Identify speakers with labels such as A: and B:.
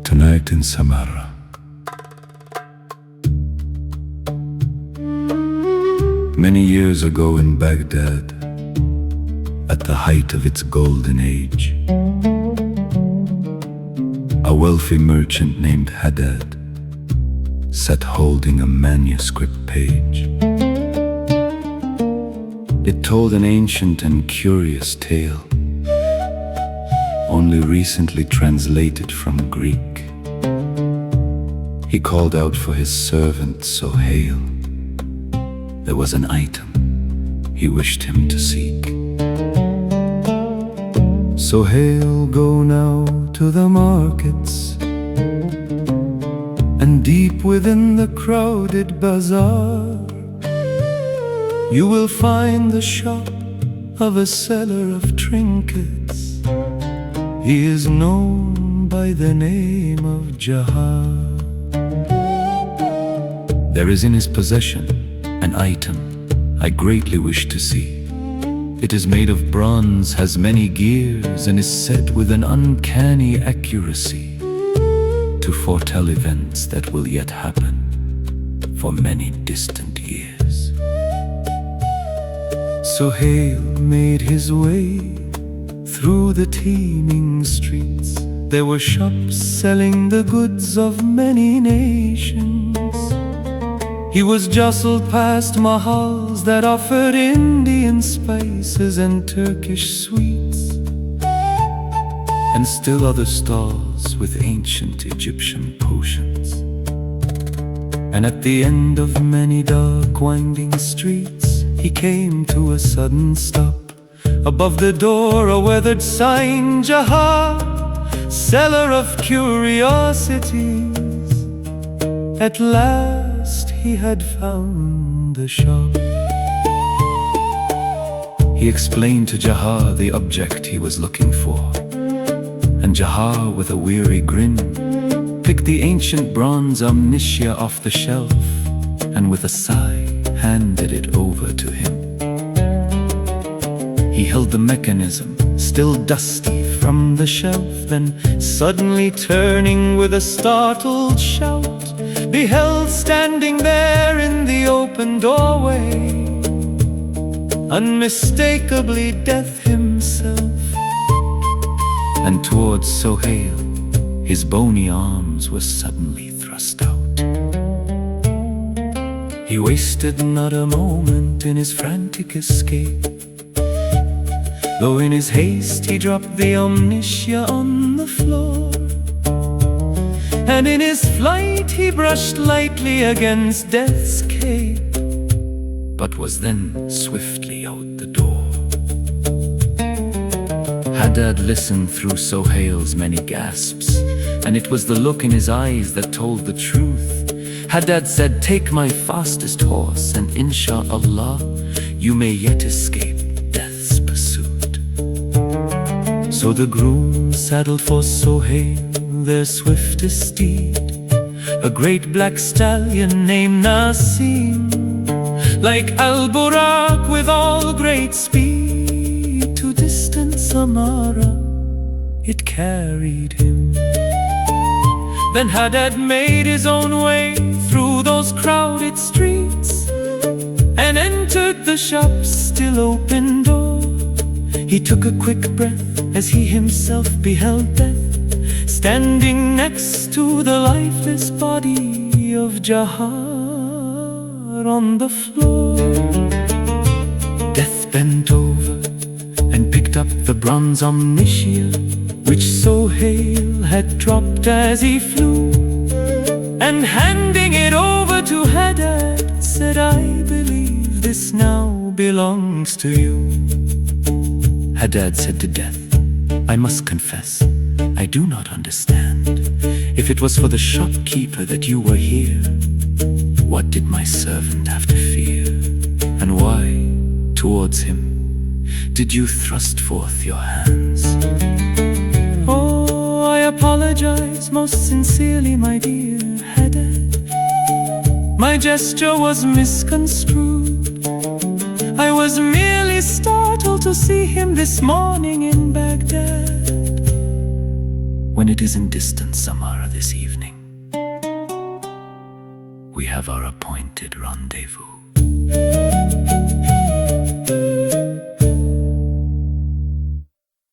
A: Tonight in Samarra. Many years ago in Baghdad, at the height of its golden age, a wealthy merchant named Haddad sat holding a manuscript page. It told an ancient and curious tale, only recently translated from Greek. He called out for his servant Sohail. There was an item he wished him to seek. Sohail, go now to the markets, and deep within the crowded bazaar, you will find the shop of a seller of trinkets. He is known by the name of Jahar. There is in his possession an item I greatly wish to see. It is made of bronze, has many gears, and is set with an uncanny accuracy to foretell events that will yet happen for many distant years. Sohail made his way through the teeming streets. There were shops selling the goods of many nations. He was jostled past mahals that offered Indian spices and Turkish sweets, and still other stalls with ancient Egyptian potions. And at the end of many dark winding streets, he came to a sudden stop. Above the door a weathered sign, Jahar, seller of curiosities. At last he had found the shop. He explained to Jahar the object he was looking for, and Jahar, with a weary grin, picked the ancient bronze omnitia off the shelf, and with a sigh handed it over to him. He held the mechanism, still dusty from the shelf, then suddenly turning with a startled shout, beheld standing there in the open doorway, unmistakably Death himself. And towards Sohail his bony arms were suddenly thrust out. He wasted not a moment in his frantic escape, though in his haste he dropped the omnitia on the floor. And in his flight he brushed lightly against Death's cape, but was then swiftly out the door. Haddad listened through Sohail's many gasps, and it was the look in his eyes that told the truth. Haddad said, "Take my fastest horse, and insha'Allah, you may yet escape Death's pursuit." So the groom saddled for Sohail their swiftest steed, a great black stallion named Nasim. Like Al-Burak with all great speed, to distant Samarra it carried him. Then Haddad made his own way through those crowded streets, and entered the shop's still open door. He took a quick breath as he himself beheld Death, standing next to the lifeless body of Jahar on the floor. Death bent over and picked up the bronze omnitia, which Sohail had dropped as he flew, and handing it over to Haddad, said, "I believe this now belongs to you." Haddad said to Death, "I must confess, I do not understand. If it was for the shopkeeper that you were here, what did my servant have to fear? And why, towards him, did you thrust forth your hands?" "Oh, I apologize most sincerely, my dear Haddad. My gesture was misconstrued. I was merely startled to see him this morning in Baghdad. when it is in distant Samarra this evening. We have our appointed rendezvous.